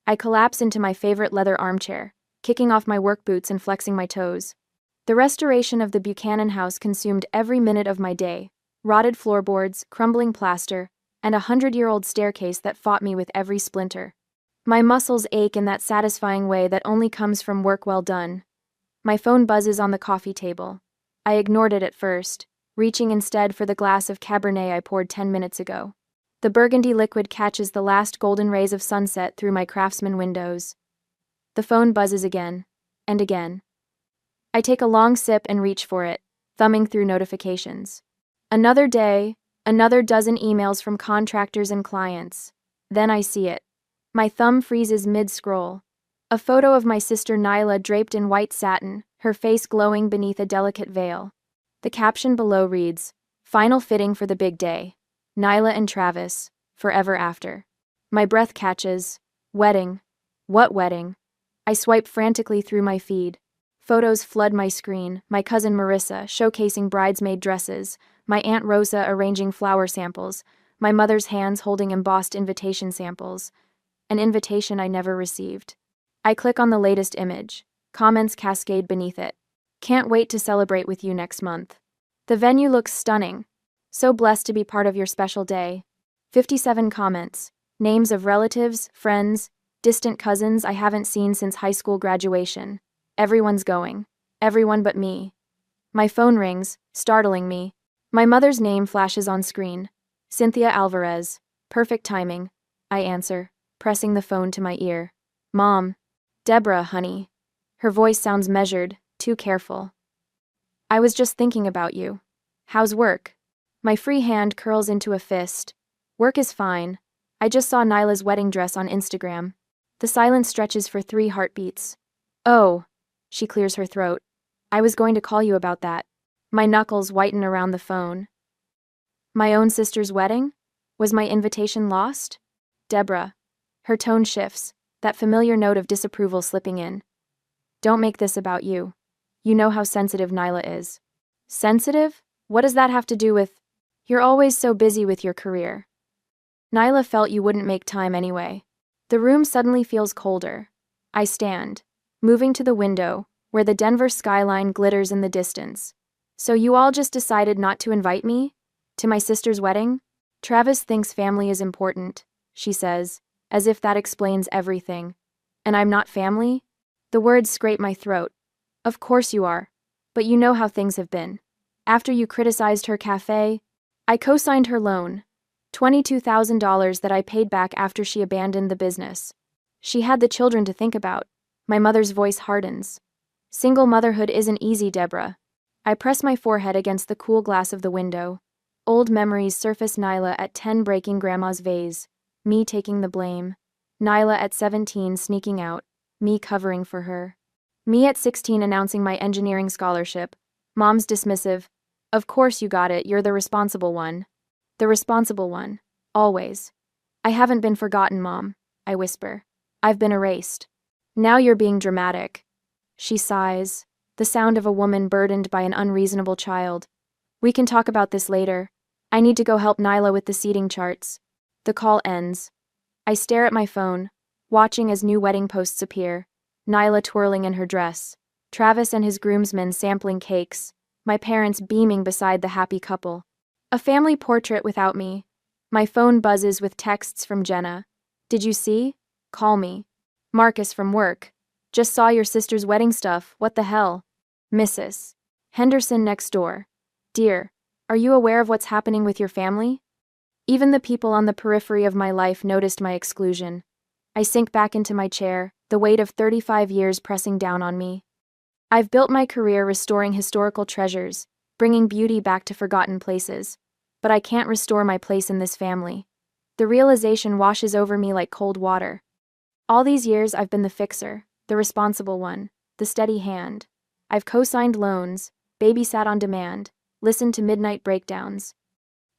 I collapse into my favorite leather armchair, kicking off my work boots and flexing my toes. The restoration of the Buchanan house consumed every minute of my day. Rotted floorboards, crumbling plaster, and a 100-year-old staircase that fought me with every splinter. My muscles ache in that satisfying way that only comes from work well done. My phone buzzes on the coffee table. I ignored it at first, reaching instead for the glass of Cabernet I poured 10 minutes ago. The burgundy liquid catches the last golden rays of sunset through my Craftsman windows. The phone buzzes again, and again. I take a long sip and reach for it, thumbing through notifications. Another day, another dozen emails from contractors and clients. Then I see it. My thumb freezes mid-scroll. A photo of my sister Nyla draped in white satin, her face glowing beneath a delicate veil. The caption below reads, "Final fitting for the big day. Nyla and Travis, forever after." My breath catches. Wedding. What wedding? I swipe frantically through my feed. Photos flood my screen, my cousin Marissa showcasing bridesmaid dresses, my Aunt Rosa arranging flower samples, my mother's hands holding embossed invitation samples. An invitation I never received. I click on the latest image. Comments cascade beneath it. "Can't wait to celebrate with you next month. The venue looks stunning. So blessed to be part of your special day." 57 comments. Names of relatives, friends, distant cousins I haven't seen since high school graduation. Everyone's going. Everyone but me. My phone rings, startling me. My mother's name flashes on screen. Cynthia Alvarez. Perfect timing. I answer, pressing the phone to my ear. "Mom." "Deborah, honey." Her voice sounds measured, too careful. "I was just thinking about you. How's work?" My free hand curls into a fist. "Work is fine. I just saw Nyla's wedding dress on Instagram." The silence stretches for 3 heartbeats. "Oh," she clears her throat. "I was going to call you about that." My knuckles whiten around the phone. My own sister's wedding? Was my invitation lost? "Deborah." Her tone shifts, that familiar note of disapproval slipping in. "Don't make this about you. You know how sensitive Nyla is." "Sensitive? What does that have to do with—" "You're always so busy with your career. Nyla felt you wouldn't make time anyway." The room suddenly feels colder. I stand, moving to the window, where the Denver skyline glitters in the distance. "So you all just decided not to invite me? To my sister's wedding?" "Travis thinks family is important," she says, as if that explains everything. "And I'm not family?" The words scrape my throat. "Of course you are. But you know how things have been. After you criticized her cafe, I co-signed her loan. $22,000 that I paid back after she abandoned the business. She had the children to think about." My mother's voice hardens. "Single motherhood isn't easy, Deborah." I press my forehead against the cool glass of the window. Old memories surface. Nyla at 10 breaking grandma's vase. Me taking the blame. Nyla at 17 sneaking out. Me covering for her. Me at 16 announcing my engineering scholarship. Mom's dismissive. "Of course you got it, you're the responsible one." The responsible one. Always. "I haven't been forgotten, Mom," I whisper. "I've been erased." "Now you're being dramatic." She sighs, the sound of a woman burdened by an unreasonable child. "We can talk about this later. I need to go help Nyla with the seating charts." The call ends. I stare at my phone, watching as new wedding posts appear. Nyla twirling in her dress. Travis and his groomsmen sampling cakes. My parents beaming beside the happy couple. A family portrait without me. My phone buzzes with texts from Jenna. "Did you see? Call me." Marcus from work. "Just saw your sister's wedding stuff, what the hell?" Mrs. Henderson next door. "Dear, are you aware of what's happening with your family?" Even the people on the periphery of my life noticed my exclusion. I sink back into my chair, the weight of 35 years pressing down on me. I've built my career restoring historical treasures, bringing beauty back to forgotten places. But I can't restore my place in this family. The realization washes over me like cold water. All these years I've been the fixer, the responsible one, the steady hand. I've co-signed loans, babysat on demand, listened to midnight breakdowns.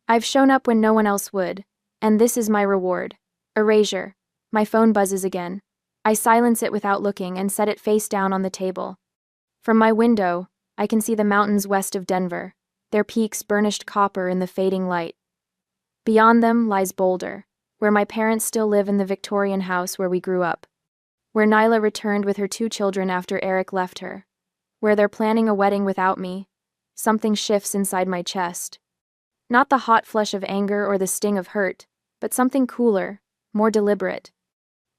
I've shown up when no one else would, and this is my reward. Erasure. My phone buzzes again. I silence it without looking and set it face down on the table. From my window, I can see the mountains west of Denver, their peaks burnished copper in the fading light. Beyond them lies Boulder, where my parents still live in the Victorian house where we grew up. where Nyla returned with her 2 children after Eric left her, where they're planning a wedding without me. Something shifts inside my chest. Not the hot flush of anger or the sting of hurt, but something cooler, more deliberate.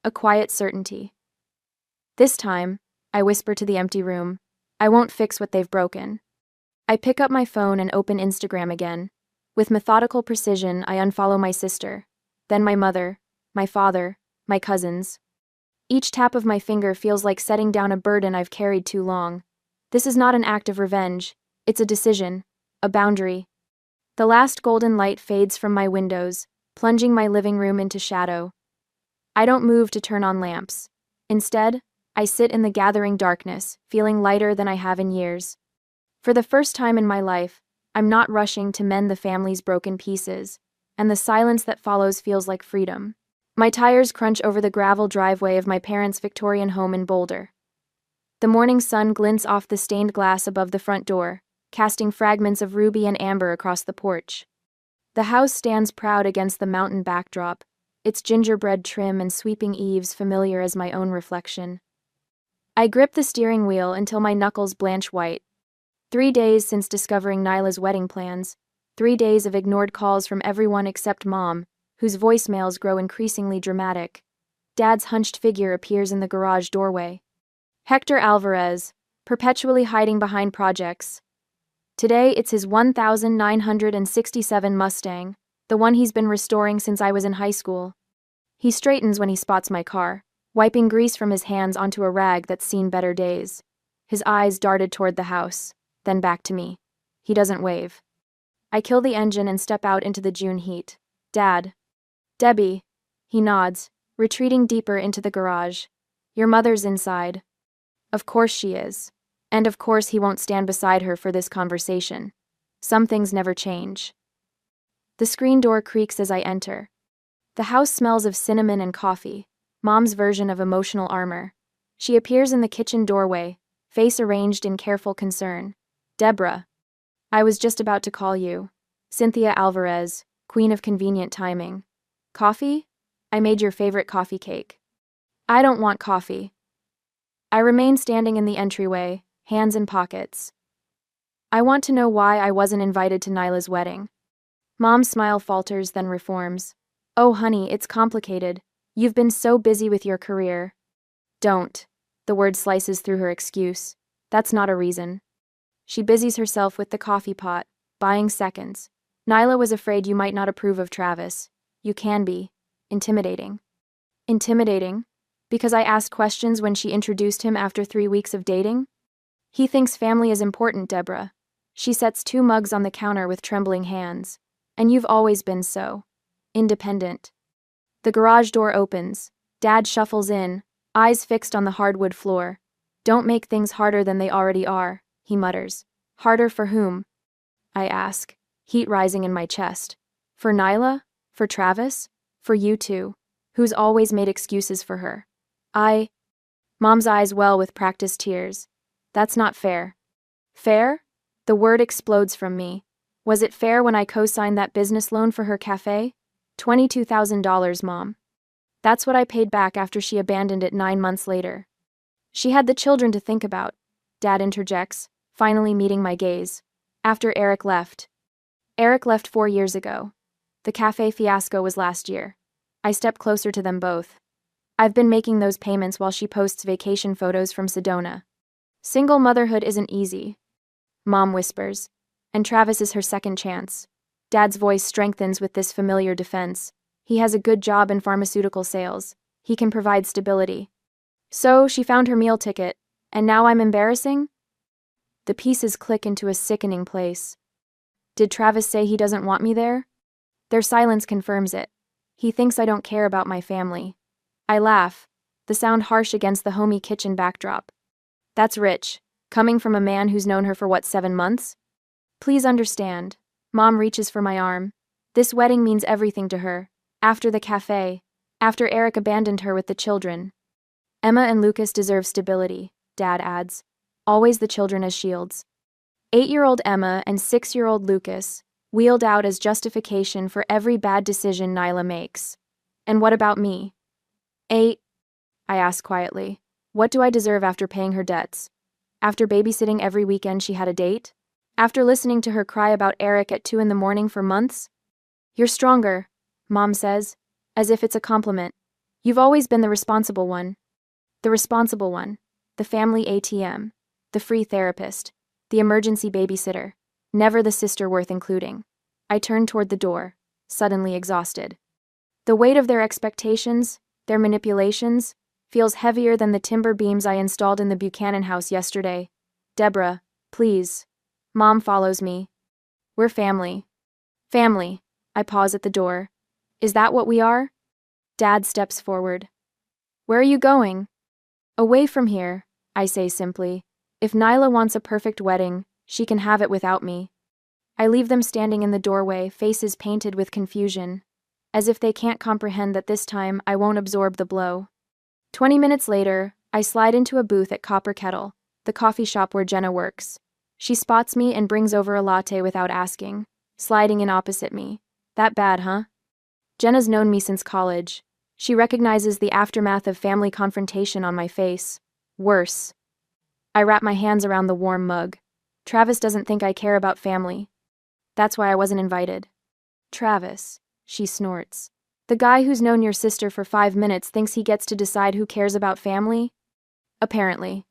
A quiet certainty. This time, I whisper to the empty room, I won't fix what they've broken. I pick up my phone and open Instagram again. With methodical precision, I unfollow my sister, then my mother, my father, my cousins. Each tap of my finger feels like setting down a burden I've carried too long. This is not an act of revenge, it's a decision, a boundary. The last golden light fades from my windows, plunging my living room into shadow. I don't move to turn on lamps. Instead, I sit in the gathering darkness, feeling lighter than I have in years. For the first time in my life, I'm not rushing to mend the family's broken pieces, and the silence that follows feels like freedom. My tires crunch over the gravel driveway of my parents' Victorian home in Boulder. The morning sun glints off the stained glass above the front door, casting fragments of ruby and amber across the porch. The house stands proud against the mountain backdrop, its gingerbread trim and sweeping eaves familiar as my own reflection. I grip the steering wheel until my knuckles blanch white. 3 days since discovering Nyla's wedding plans, 3 days of ignored calls from everyone except Mom, whose voicemails grow increasingly dramatic. Dad's hunched figure appears in the garage doorway. Hector Alvarez, perpetually hiding behind projects. Today it's his 1967 Mustang, the one he's been restoring since I was in high school. He straightens when he spots my car, wiping grease from his hands onto a rag that's seen better days. His eyes darted toward the house, then back to me. He doesn't wave. I kill the engine and step out into the June heat. Dad. Debbie. He nods, retreating deeper into the garage. Your mother's inside. Of course she is. And of course he won't stand beside her for this conversation. Some things never change. The screen door creaks as I enter. The house smells of cinnamon and coffee, Mom's version of emotional armor. She appears in the kitchen doorway, face arranged in careful concern. Deborah. I was just about to call you. Cynthia Alvarez, queen of convenient timing. Coffee? I made your favorite coffee cake. I don't want coffee. I remain standing in the entryway, hands in pockets. I want to know why I wasn't invited to Nyla's wedding. Mom's smile falters, then reforms. Oh, honey, it's complicated. You've been so busy with your career. Don't. The word slices through her excuse. That's not a reason. She busies herself with the coffee pot, buying seconds. Nyla was afraid you might not approve of Travis. You can be. Intimidating. Intimidating? Because I asked questions when she introduced him after 3 weeks of dating? He thinks family is important, Deborah. She sets 2 mugs on the counter with trembling hands. And you've always been so. Independent. The garage door opens. Dad shuffles in, eyes fixed on the hardwood floor. Don't make things harder than they already are, he mutters. Harder for whom? I ask, heat rising in my chest. For Nyla? For Travis? For you two, who's always made excuses for her. Mom's eyes well with practiced tears. That's not fair. Fair? The word explodes from me. Was it fair when I co-signed that business loan for her cafe? $22,000, Mom. That's what I paid back after she abandoned it 9 months later. She had the children to think about, Dad interjects, finally meeting my gaze. After Eric left. Eric left 4 years ago. The cafe fiasco was last year. I step closer to them both. I've been making those payments while she posts vacation photos from Sedona. Single motherhood isn't easy, Mom whispers, and Travis is her second chance. Dad's voice strengthens with this familiar defense. He has a good job in pharmaceutical sales. He can provide stability. So she found her meal ticket, and now I'm embarrassing? The pieces click into a sickening place. Did Travis say he doesn't want me there? Their silence confirms it. He thinks I don't care about my family. I laugh, the sound harsh against the homey kitchen backdrop. That's rich, coming from a man who's known her for 7 months? Please understand. Mom reaches for my arm. This wedding means everything to her. After the cafe. After Eric abandoned her with the children. Emma and Lucas deserve stability, Dad adds. Always the children as shields. 8-year-old Emma and 6-year-old Lucas, wheeled out as justification for every bad decision Nyla makes. And what about me? I ask quietly. What do I deserve after paying her debts? After babysitting every weekend she had a date? After listening to her cry about Eric at 2 in the morning for months? You're stronger, Mom says, as if it's a compliment. You've always been the responsible one. The responsible one. The family ATM. The free therapist. The emergency babysitter. Never the sister worth including. I turn toward the door, suddenly exhausted. The weight of their expectations, their manipulations, feels heavier than the timber beams I installed in the Buchanan house yesterday. Deborah, please. Mom follows me. We're family. Family. I pause at the door. Is that what we are? Dad steps forward. Where are you going? Away from here, I say simply. If Nyla wants a perfect wedding, she can have it without me. I leave them standing in the doorway, faces painted with confusion, as if they can't comprehend that this time I won't absorb the blow. 20 minutes later, I slide into a booth at Copper Kettle, the coffee shop where Jenna works. She spots me and brings over a latte without asking, sliding in opposite me. That bad, huh? Jenna's known me since college. She recognizes the aftermath of family confrontation on my face. Worse. I wrap my hands around the warm mug. Travis doesn't think I care about family. That's why I wasn't invited. Travis, she snorts. The guy who's known your sister for 5 minutes thinks he gets to decide who cares about family? Apparently.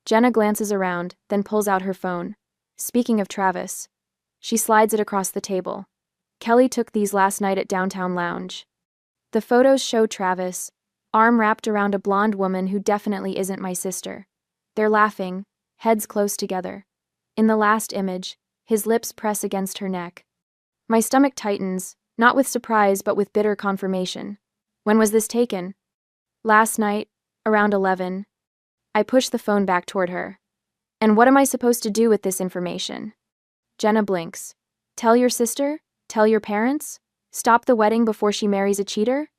Jenna glances around, then pulls out her phone. Speaking of Travis. She slides it across the table. Kelly took these last night at Downtown Lounge. The photos show Travis, arm wrapped around a blonde woman who definitely isn't my sister. They're laughing, heads close together. In the last image, his lips press against her neck. My stomach tightens, not with surprise but with bitter confirmation. When was this taken? Last night, around 11. I push the phone back toward her. And what am I supposed to do with this information? Jenna blinks. Tell your sister? Tell your parents? Stop the wedding before she marries a cheater?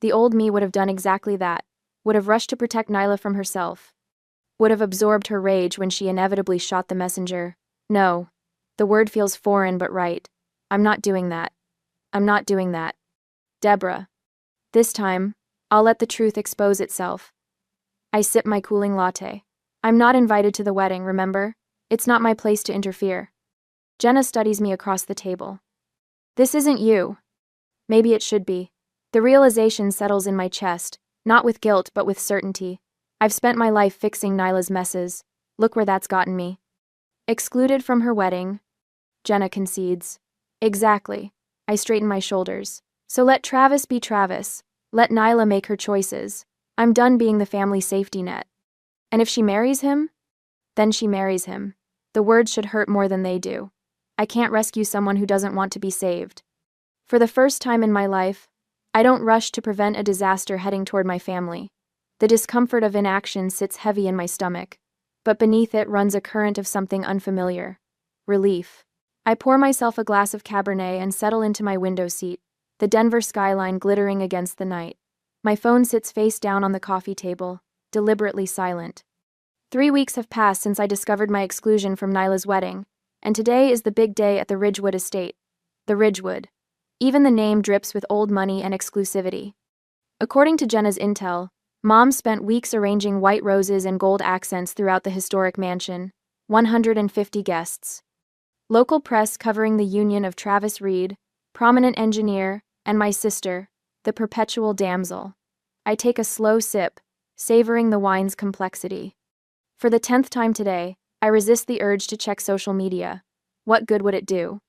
The old me would have done exactly that. Would have rushed to protect Nyla from herself. Would have absorbed her rage when she inevitably shot the messenger. No. The word feels foreign but right. I'm not doing that. I'm not doing that. Deborah. This time, I'll let the truth expose itself. I sip my cooling latte. I'm not invited to the wedding, remember? It's not my place to interfere. Jenna studies me across the table. This isn't you. Maybe it should be. The realization settles in my chest, not with guilt but with certainty. I've spent my life fixing Nyla's messes. Look where that's gotten me. Excluded from her wedding. Jenna concedes. Exactly. I straighten my shoulders. So let Travis be Travis. Let Nyla make her choices. I'm done being the family safety net. And if she marries him? Then she marries him. The words should hurt more than they do. I can't rescue someone who doesn't want to be saved. For the first time in my life, I don't rush to prevent a disaster heading toward my family. The discomfort of inaction sits heavy in my stomach, but beneath it runs a current of something unfamiliar. Relief. I pour myself a glass of Cabernet and settle into my window seat, the Denver skyline glittering against the night. My phone sits face down on the coffee table, deliberately silent. 3 weeks have passed since I discovered my exclusion from Nyla's wedding, and today is the big day at the Ridgewood estate. The Ridgewood. Even the name drips with old money and exclusivity. According to Jenna's intel, Mom spent weeks arranging white roses and gold accents throughout the historic mansion. 150 guests. Local press covering the union of Travis Reed, prominent engineer, and my sister, the perpetual damsel. I take a slow sip, savoring the wine's complexity. For the 10th time today, I resist the urge to check social media. What good would it do?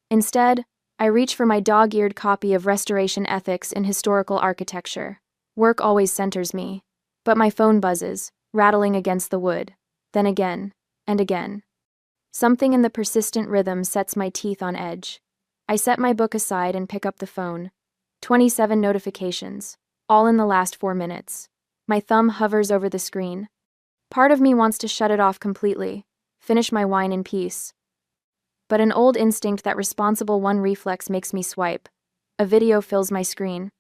Instead, I reach for my dog-eared copy of Restoration Ethics in Historical Architecture. Work always centers me. But my phone buzzes, rattling against the wood. Then again, and again. Something in the persistent rhythm sets my teeth on edge. I set my book aside and pick up the phone. 27 notifications, all in the last 4 minutes. My thumb hovers over the screen. Part of me wants to shut it off completely, finish my wine in peace. But an old instinct, that responsible one reflex, makes me swipe. A video fills my screen.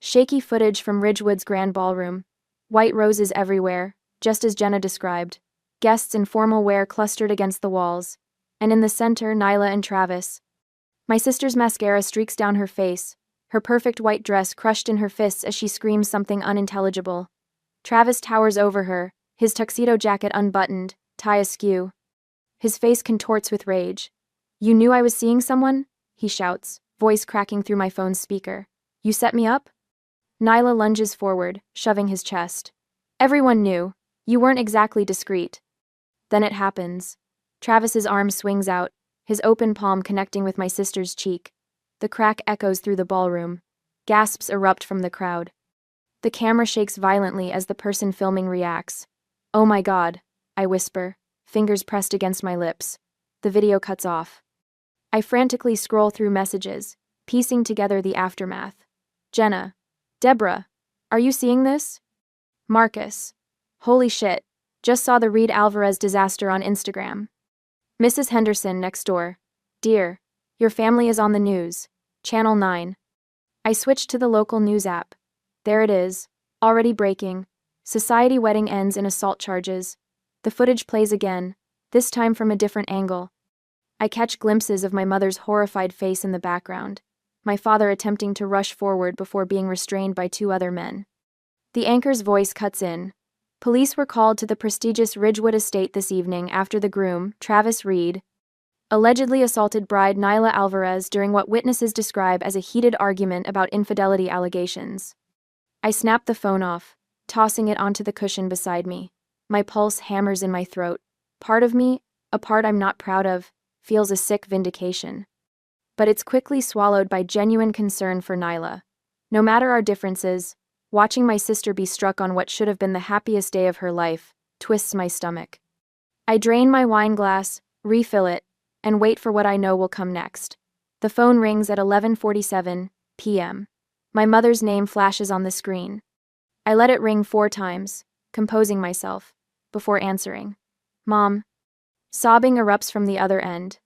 Shaky footage from Ridgewood's grand ballroom. White roses everywhere, just as Jenna described. Guests in formal wear clustered against the walls. And in the center, Nyla and Travis. My sister's mascara streaks down her face, her perfect white dress crushed in her fists as she screams something unintelligible. Travis towers over her, his tuxedo jacket unbuttoned, tie askew. His face contorts with rage. "You knew I was seeing someone?" he shouts, voice cracking through my phone's speaker. "You set me up?" Nyla lunges forward, shoving his chest. "Everyone knew. You weren't exactly discreet." Then it happens. Travis's arm swings out, his open palm connecting with my sister's cheek. The crack echoes through the ballroom. Gasps erupt from the crowd. The camera shakes violently as the person filming reacts. "Oh my God," I whisper, fingers pressed against my lips. The video cuts off. I frantically scroll through messages, piecing together the aftermath. Jenna. Deborah. Are you seeing this? Marcus. Holy shit. Just saw the Reed Alvarez disaster on Instagram. Mrs. Henderson next door. Dear. Your family is on the news. Channel 9. I switched to the local news app. There it is. Already breaking. Society wedding ends in assault charges. The footage plays again, this time from a different angle. I catch glimpses of my mother's horrified face in the background, my father attempting to rush forward before being restrained by two other men. The anchor's voice cuts in. Police were called to the prestigious Ridgewood estate this evening after the groom, Travis Reed, allegedly assaulted bride Nyla Alvarez during what witnesses describe as a heated argument about infidelity allegations. I snap the phone off, tossing it onto the cushion beside me. My pulse hammers in my throat. Part of me, a part I'm not proud of, feels a sick vindication. But it's quickly swallowed by genuine concern for Nyla. No matter our differences, watching my sister be struck on what should have been the happiest day of her life twists my stomach. I drain my wine glass, refill it, and wait for what I know will come next. The phone rings at 11:47 p.m. My mother's name flashes on the screen. I let it ring 4 times, composing myself, before answering. "Mom." Sobbing erupts from the other end.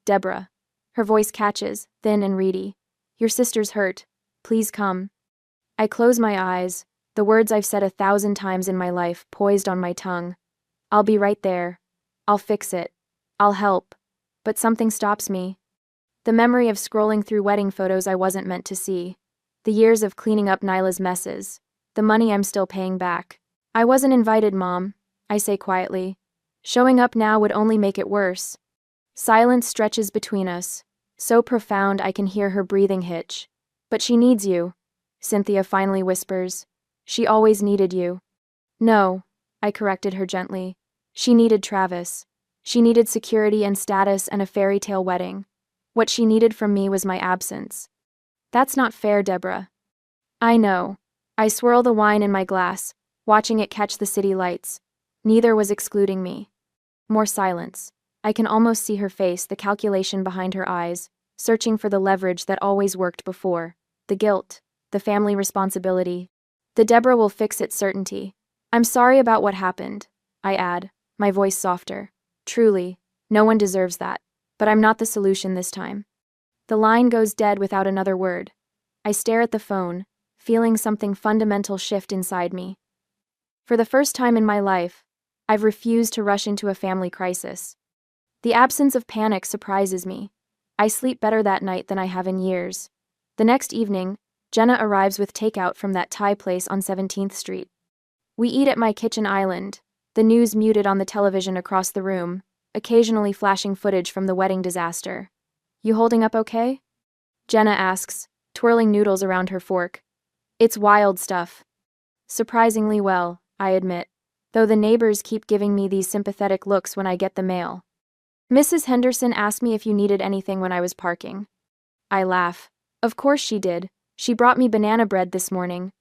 "Deborah." Her voice catches, thin and reedy. "Your sister's hurt. Please come." I close my eyes, the words I've said 1,000 times in my life poised on my tongue. "I'll be right there. I'll fix it. I'll help." But something stops me. The memory of scrolling through wedding photos I wasn't meant to see. The years of cleaning up Nyla's messes. The money I'm still paying back. "I wasn't invited, Mom," I say quietly. "Showing up now would only make it worse." Silence stretches between us, so profound I can hear her breathing hitch. "But she needs you," Cynthia finally whispers. "She always needed you." "No," I corrected her gently. "She needed Travis. She needed security and status and a fairy tale wedding. What she needed from me was my absence." "That's not fair, Deborah." "I know." I swirl the wine in my glass, watching it catch the city lights. Neither was excluding me. More silence. I can almost see her face, the calculation behind her eyes, searching for the leverage that always worked before. The guilt, the family responsibility, the Deborah will fix it certainty. "I'm sorry about what happened," I add, my voice softer. "Truly, no one deserves that. But I'm not the solution this time." The line goes dead without another word. I stare at the phone, feeling something fundamental shift inside me. For the first time in my life, I've refused to rush into a family crisis. The absence of panic surprises me. I sleep better that night than I have in years. The next evening, Jenna arrives with takeout from that Thai place on 17th Street. We eat at my kitchen island, the news muted on the television across the room, occasionally flashing footage from the wedding disaster. "You holding up okay?" Jenna asks, twirling noodles around her fork. "It's wild stuff." "Surprisingly well," I admit, though the neighbors keep giving me these sympathetic looks when I get the mail. "Mrs. Henderson asked me if you needed anything when I was parking." I laugh. "Of course she did. She brought me banana bread this morning."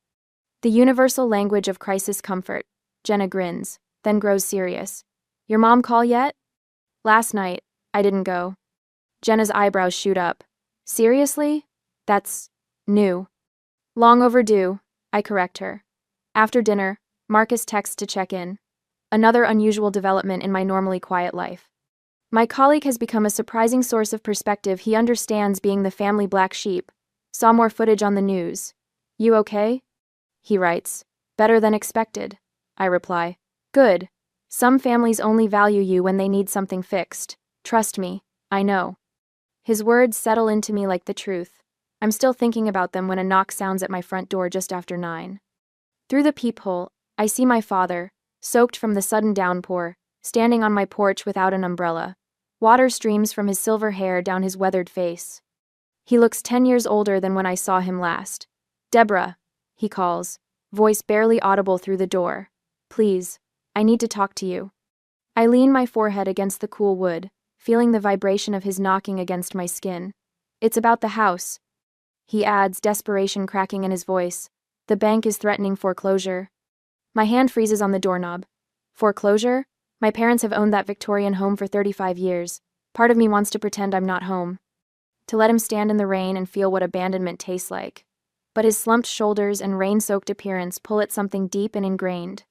The universal language of crisis comfort. Jenna grins, then grows serious. "Your mom call yet?" "Last night. I didn't go." Jenna's eyebrows shoot up. "Seriously? That's new." "Long overdue," I correct her. After dinner, Marcus texts to check in. Another unusual development in my normally quiet life. My colleague has become a surprising source of perspective. He understands being the family black sheep. "Saw more footage on the news. You okay?" He writes. "Better than expected." I reply. "Good. Some families only value you when they need something fixed. Trust me, I know." His words settle into me like the truth. I'm still thinking about them when a knock sounds at my front door just after 9. Through the peephole, I see my father, soaked from the sudden downpour, standing on my porch without an umbrella. Water streams from his silver hair down his weathered face. He looks 10 years older than when I saw him last. "Deborah," he calls, voice barely audible through the door. "Please, I need to talk to you." I lean my forehead against the cool wood, feeling the vibration of his knocking against my skin. "It's about the house," he adds, desperation cracking in his voice. "The bank is threatening foreclosure." My hand freezes on the doorknob. Foreclosure? My parents have owned that Victorian home for 35 years. Part of me wants to pretend I'm not home, to let him stand in the rain and feel what abandonment tastes like. But his slumped shoulders and rain-soaked appearance pull at something deep and ingrained.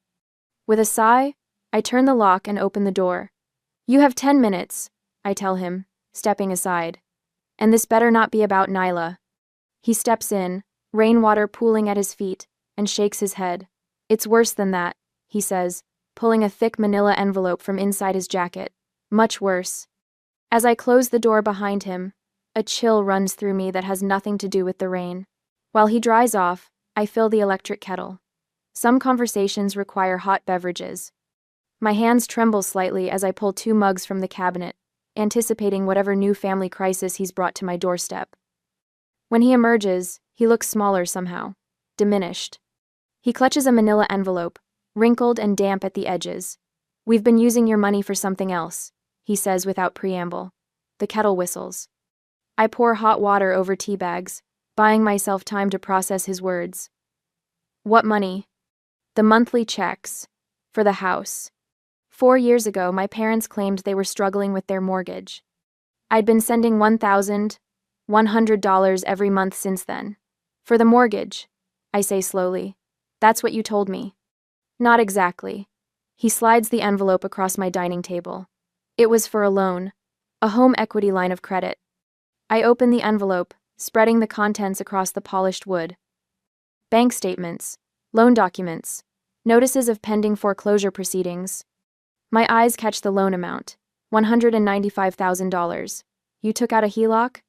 With a sigh, I turn the lock and open the door. "You have 10 minutes, I tell him, stepping aside. "And this better not be about Nyla." He steps in, rainwater pooling at his feet, and shakes his head. "It's worse than that," he says, pulling a thick manila envelope from inside his jacket. "Much worse." As I close the door behind him, a chill runs through me that has nothing to do with the rain. While he dries off, I fill the electric kettle. Some conversations require hot beverages. My hands tremble slightly as I pull 2 mugs from the cabinet, anticipating whatever new family crisis he's brought to my doorstep. When he emerges, he looks smaller somehow, diminished. He clutches a manila envelope, wrinkled and damp at the edges. "We've been using your money for something else," he says without preamble. The kettle whistles. I pour hot water over tea bags, buying myself time to process his words. "What money?" "The monthly checks. For the house. 4 years ago, my parents claimed they were struggling with their mortgage. I'd been sending $1,100 every month since then. For the mortgage," I say slowly. "That's what you told me." "Not exactly." He slides the envelope across my dining table. "It was for a loan. A home equity line of credit." I open the envelope, spreading the contents across the polished wood. Bank statements, loan documents, notices of pending foreclosure proceedings. My eyes catch the loan amount, $195,000. "You took out a HELOC?"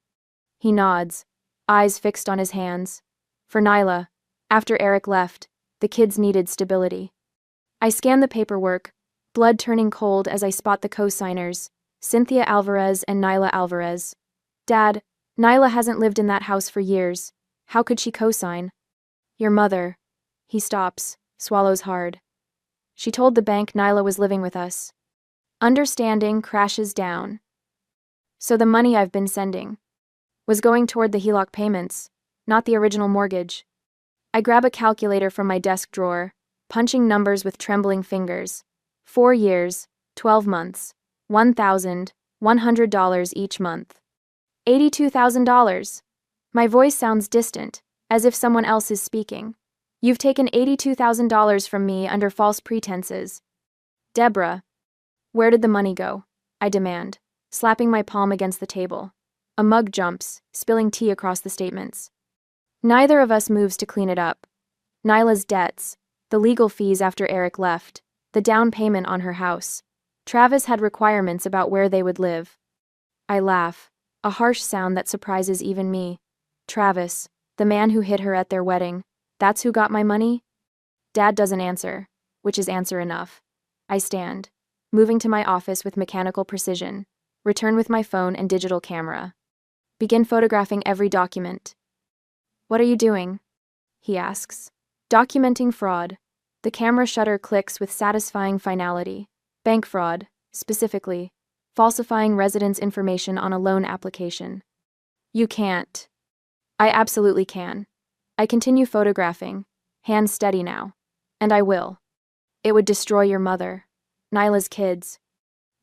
He nods, eyes fixed on his hands. "For Nyla. After Eric left, the kids needed stability." I scan the paperwork, blood turning cold as I spot the co-signers, Cynthia Alvarez and Nyla Alvarez. "Dad, Nyla hasn't lived in that house for years. How could she co-sign?" "Your mother." He stops, swallows hard. "She told the bank Nyla was living with us." Understanding crashes down. So the money I've been sending was going toward the HELOC payments, not the original mortgage. I grab a calculator from my desk drawer, punching numbers with trembling fingers. 4 years, 12 months, $1,100 each month. $82,000. My voice sounds distant, as if someone else is speaking. "You've taken $82,000 from me under false pretenses." "Deborah, where did the money go?" I demand, slapping my palm against the table. A mug jumps, spilling tea across the statements. Neither of us moves to clean it up. Nyla's debts, the legal fees after Eric left, the down payment on her house. Travis had requirements about where they would live. I laugh, a harsh sound that surprises even me. Travis, the man who hit her at their wedding, that's who got my money? Dad doesn't answer, which is answer enough. I stand, moving to my office with mechanical precision, return with my phone and digital camera. Begin photographing every document. "What are you doing?" he asks. "Documenting fraud." The camera shutter clicks with satisfying finality. Bank fraud, specifically, falsifying residents' information on a loan application. "You can't." I absolutely can. I continue photographing, hands steady now. And I will. "It would destroy your mother. Nyla's kids."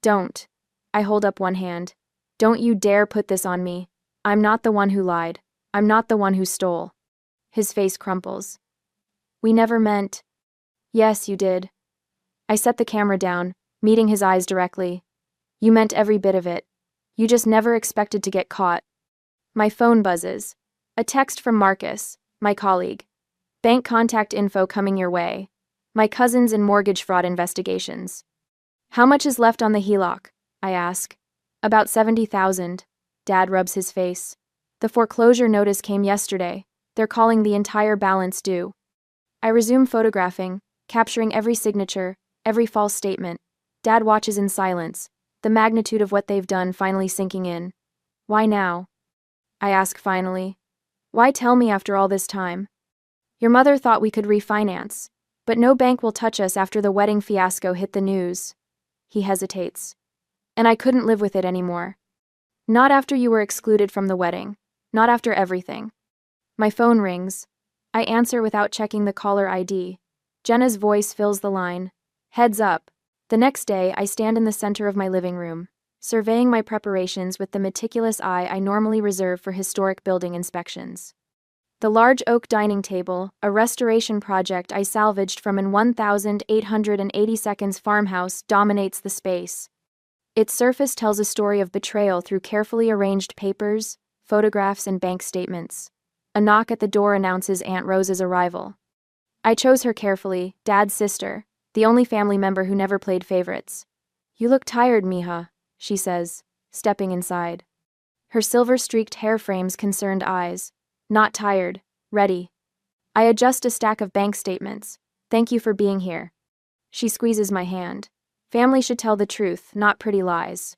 "Don't." I hold up one hand. "Don't you dare put this on me. I'm not the one who lied. I'm not the one who stole." His face crumples. "We never meant." "Yes, you did." I set the camera down, meeting his eyes directly. "You meant every bit of it. You just never expected to get caught." My phone buzzes. A text from Marcus, my colleague. "Bank contact info coming your way. My cousin's in mortgage fraud investigations." "How much is left on the HELOC?" I ask. "About 70,000. Dad rubs his face. "The foreclosure notice came yesterday. They're calling the entire balance due." I resume photographing, capturing every signature, every false statement. Dad watches in silence, the magnitude of what they've done finally sinking in. Why now? I ask finally. Why tell me after all this time? Your mother thought we could refinance, but no bank will touch us after the wedding fiasco hit the news. He hesitates. And I couldn't live with it anymore. Not after you were excluded from the wedding. Not after everything. My phone rings. I answer without checking the caller ID. Jenna's voice fills the line. Heads up. The next day, I stand in the center of my living room, surveying my preparations with the meticulous eye I normally reserve for historic building inspections. The large oak dining table, a restoration project I salvaged from an 1,882 farmhouse, dominates the space. Its surface tells a story of betrayal through carefully arranged papers, photographs, and bank statements. A knock at the door announces Aunt Rosa's arrival. I chose her carefully, Dad's sister, the only family member who never played favorites. You look tired, mija, she says, stepping inside. Her silver-streaked hair frames concerned eyes. Not tired, ready. I adjust a stack of bank statements. Thank you for being here. She squeezes my hand. Family should tell the truth, not pretty lies.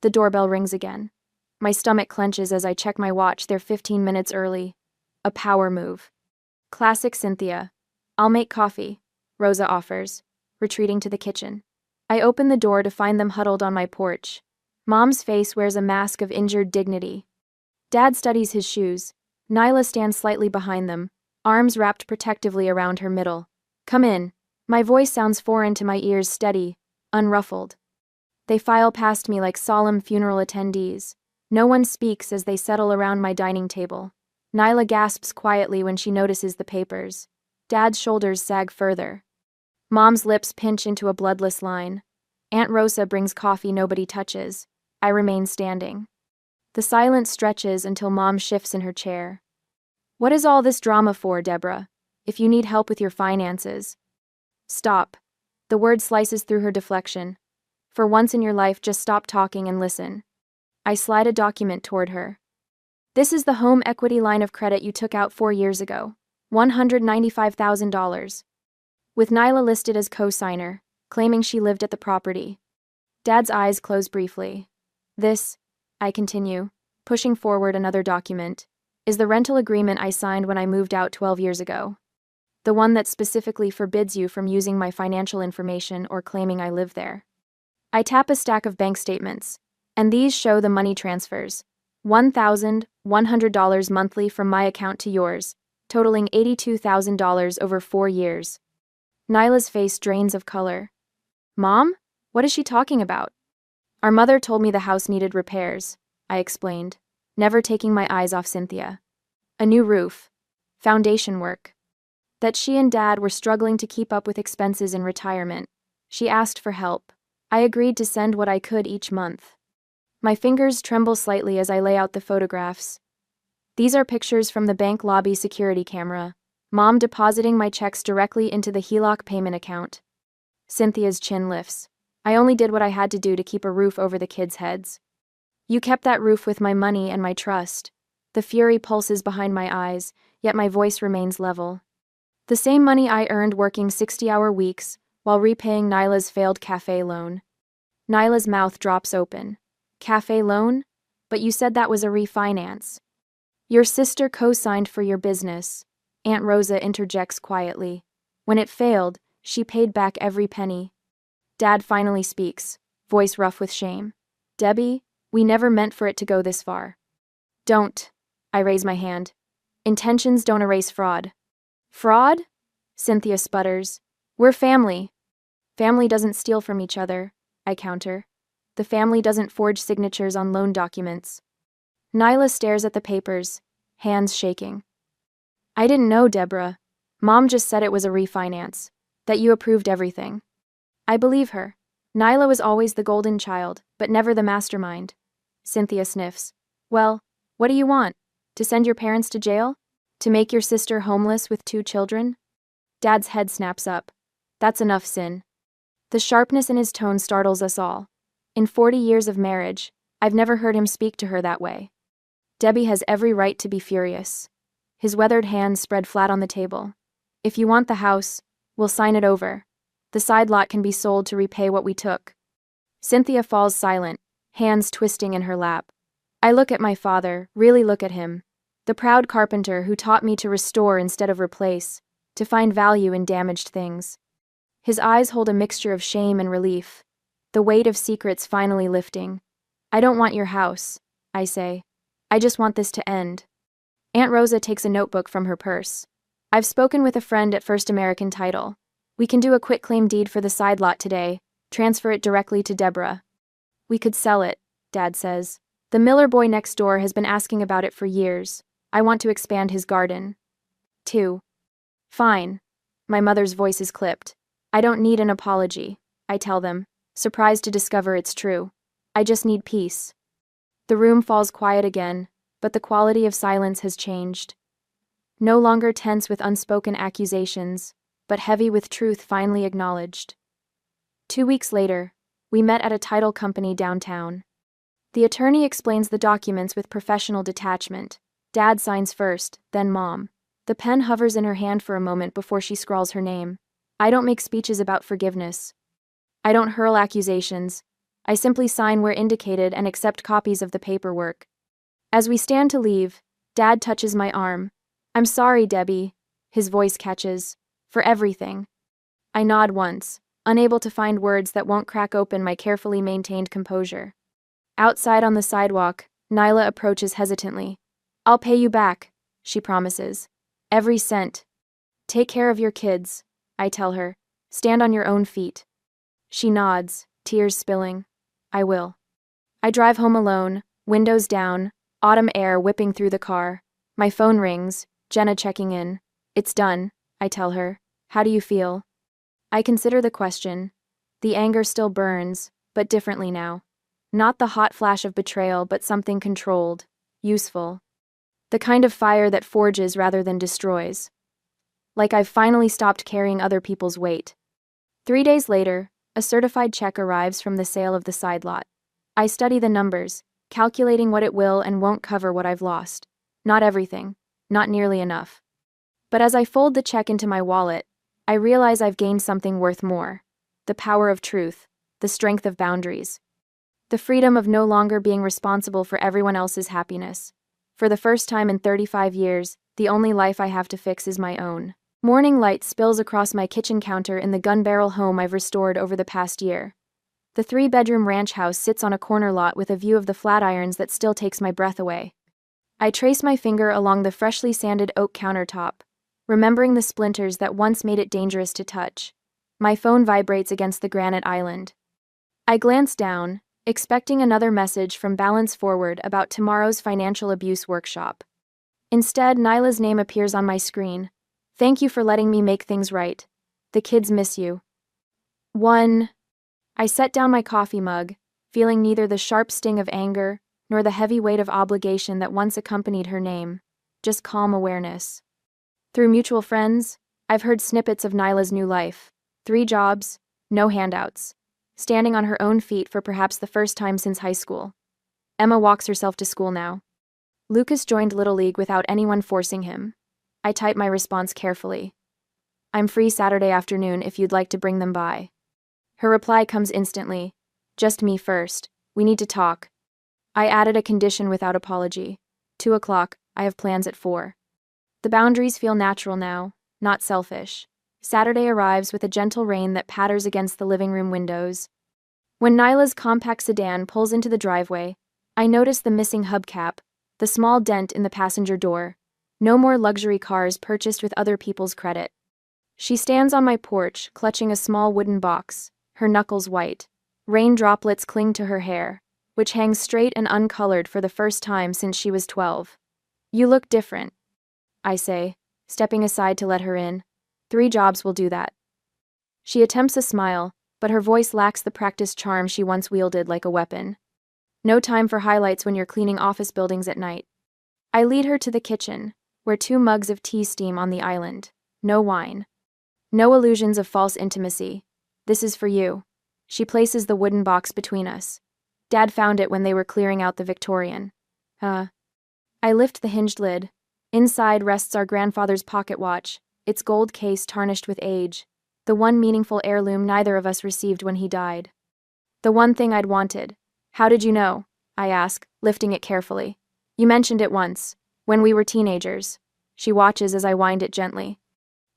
The doorbell rings again. My stomach clenches as I check my watch. They're 15 minutes early. A power move. Classic Cynthia. I'll make coffee, Rosa offers, retreating to the kitchen. I open the door to find them huddled on my porch. Mom's face wears a mask of injured dignity. Dad studies his shoes. Nyla stands slightly behind them, arms wrapped protectively around her middle. Come in. My voice sounds foreign to my ears, steady, unruffled. They file past me like solemn funeral attendees. No one speaks as they settle around my dining table. Nyla gasps quietly when she notices the papers. Dad's shoulders sag further. Mom's lips pinch into a bloodless line. Aunt Rosa brings coffee nobody touches. I remain standing. The silence stretches until Mom shifts in her chair. What is all this drama for, Deborah? If you need help with your finances. Stop. The word slices through her deflection. For once in your life, just stop talking and listen. I slide a document toward her. This is the home equity line of credit you took out 4 years ago. $195,000. With Nyla listed as co-signer, claiming she lived at the property. Dad's eyes close briefly. This, I continue, pushing forward another document, is the rental agreement I signed when I moved out 12 years ago. The one that specifically forbids you from using my financial information or claiming I live there. I tap a stack of bank statements, and these show the money transfers. $1,100 monthly from my account to yours, totaling $82,000 over 4 years. Nyla's face drains of color. Mom? What is she talking about? Our mother told me the house needed repairs, I explained, never taking my eyes off Cynthia. A new roof. Foundation work. That she and Dad were struggling to keep up with expenses in retirement. She asked for help. I agreed to send what I could each month. My fingers tremble slightly as I lay out the photographs. These are pictures from the bank lobby security camera. Mom depositing my checks directly into the HELOC payment account. Cynthia's chin lifts. I only did what I had to do to keep a roof over the kids' heads. You kept that roof with my money and my trust. The fury pulses behind my eyes, yet my voice remains level. The same money I earned working 60-hour weeks while repaying Nyla's failed cafe loan. Nyla's mouth drops open. Cafe loan? But you said that was a refinance. Your sister co-signed for your business, Aunt Rosa interjects quietly. When it failed, she paid back every penny. Dad finally speaks, voice rough with shame. Debbie, we never meant for it to go this far. Don't. I raise my hand. Intentions don't erase fraud. Fraud? Cynthia sputters. We're family. Family doesn't steal from each other, I counter. The family doesn't forge signatures on loan documents. Nyla stares at the papers, hands shaking. I didn't know, Deborah. Mom just said it was a refinance, that you approved everything. I believe her. Nyla was always the golden child, but never the mastermind. Cynthia sniffs. Well, what do you want? To send your parents to jail? To make your sister homeless with 2 children? Dad's head snaps up. That's enough, Sin. The sharpness in his tone startles us all. In 40 years of marriage, I've never heard him speak to her that way. Debbie has every right to be furious. His weathered hands spread flat on the table. If you want the house, We'll sign it over. The side lot can be sold to repay what we took. Cynthia falls silent, hands twisting in her lap. I look at my father, really look at him. The proud carpenter who taught me to restore instead of replace, to find value in damaged things. His eyes hold a mixture of shame and relief, the weight of secrets finally lifting. I don't want your house, I say. I just want this to end. Aunt Rosa takes a notebook from her purse. I've spoken with a friend at First American Title. We can do a quitclaim deed for the side lot today, transfer it directly to Deborah. We could sell it, Dad says. The Miller boy next door has been asking about it for years. I want to expand his garden. 2. Fine. My mother's voice is clipped. I don't need an apology, I tell them, surprised to discover it's true. I just need peace. The room falls quiet again, but the quality of silence has changed. No longer tense with unspoken accusations, but heavy with truth finally acknowledged. 2 weeks later, we met at a title company downtown. The attorney explains the documents with professional detachment. Dad signs first, then Mom. The pen hovers in her hand for a moment before she scrawls her name. I don't make speeches about forgiveness. I don't hurl accusations. I simply sign where indicated and accept copies of the paperwork. As we stand to leave, Dad touches my arm. I'm sorry, Debbie, his voice catches, for everything. I nod once, unable to find words that won't crack open my carefully maintained composure. Outside on the sidewalk, Nyla approaches hesitantly. I'll pay you back, she promises. Every cent. Take care of your kids, I tell her. Stand on your own feet. She nods, tears spilling. I will. I drive home alone, windows down, autumn air whipping through the car. My phone rings, Jenna checking in. It's done, I tell her. How do you feel? I consider the question. The anger still burns, but differently now. Not the hot flash of betrayal, but something controlled, useful. The kind of fire that forges rather than destroys. Like I've finally stopped carrying other people's weight. 3 days later, a certified check arrives from the sale of the side lot. I study the numbers, calculating what it will and won't cover what I've lost. Not everything, not nearly enough. But as I fold the check into my wallet, I realize I've gained something worth more. The power of truth, the strength of boundaries. The freedom of no longer being responsible for everyone else's happiness. For the first time in 35 years, the only life I have to fix is my own. Morning light spills across my kitchen counter in the gun-barrel home I've restored over the past year. The 3-bedroom ranch house sits on a corner lot with a view of the flatirons that still takes my breath away. I trace my finger along the freshly sanded oak countertop, remembering the splinters that once made it dangerous to touch. My phone vibrates against the granite island. I glance down, expecting another message from Balance Forward about tomorrow's financial abuse workshop. Instead, Nyla's name appears on my screen. Thank you for letting me make things right. The kids miss you. 1. I set down my coffee mug, feeling neither the sharp sting of anger nor the heavy weight of obligation that once accompanied her name, just calm awareness. Through mutual friends, I've heard snippets of Nyla's new life. 3 jobs, no handouts. Standing on her own feet for perhaps the first time since high school. Emma walks herself to school now. Lucas joined Little League without anyone forcing him. I type my response carefully. I'm free Saturday afternoon if you'd like to bring them by. Her reply comes instantly. Just me first. We need to talk. I added a condition without apology. 2 o'clock, I have plans at 4. The boundaries feel natural now, not selfish. Saturday arrives with a gentle rain that patters against the living room windows. When Nyla's compact sedan pulls into the driveway, I notice the missing hubcap, the small dent in the passenger door. No more luxury cars purchased with other people's credit. She stands on my porch, clutching a small wooden box, her knuckles white. Rain droplets cling to her hair, which hangs straight and uncolored for the first time since she was 12. You look different, I say, stepping aside to let her in. 3 jobs will do that. She attempts a smile, but her voice lacks the practiced charm she once wielded like a weapon. No time for highlights when you're cleaning office buildings at night. I lead her to the kitchen, where 2 mugs of tea steam on the island. No wine. No illusions of false intimacy. This is for you. She places the wooden box between us. Dad found it when they were clearing out the Victorian. I lift the hinged lid. Inside rests our grandfather's pocket watch, its gold case tarnished with age. The one meaningful heirloom neither of us received when he died. The one thing I'd wanted. How did you know? I ask, lifting it carefully. You mentioned it once, when we were teenagers. She watches as I wind it gently.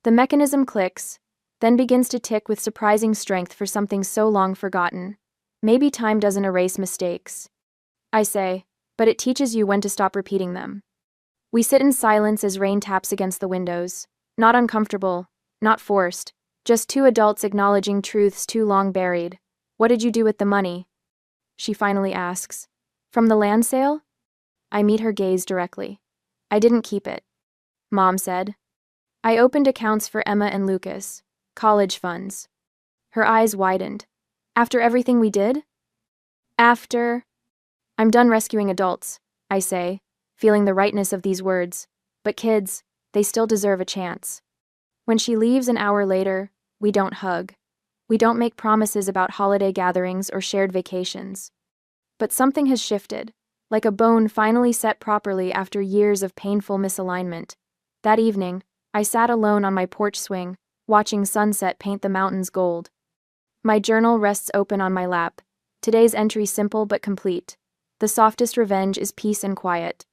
The mechanism clicks, then begins to tick with surprising strength for something so long forgotten. Maybe time doesn't erase mistakes, I say, but it teaches you when to stop repeating them. We sit in silence as rain taps against the windows. Not uncomfortable, not forced, just two adults acknowledging truths too long buried. What did you do with the money? She finally asks. From the land sale? I meet her gaze directly. I didn't keep it, Mom said. I opened accounts for Emma and Lucas, college funds. Her eyes widened. After everything we did? I'm done rescuing adults, I say, feeling the rightness of these words. But kids, they still deserve a chance. When she leaves an hour later, we don't hug. We don't make promises about holiday gatherings or shared vacations. But something has shifted, like a bone finally set properly after years of painful misalignment. That evening, I sat alone on my porch swing, watching sunset paint the mountains gold. My journal rests open on my lap. Today's entry simple but complete. The softest revenge is peace and quiet.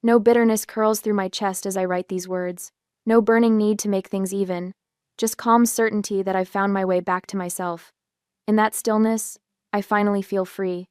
No bitterness curls through my chest as I write these words. No burning need to make things even. Just calm certainty that I've found my way back to myself. In that stillness, I finally feel free.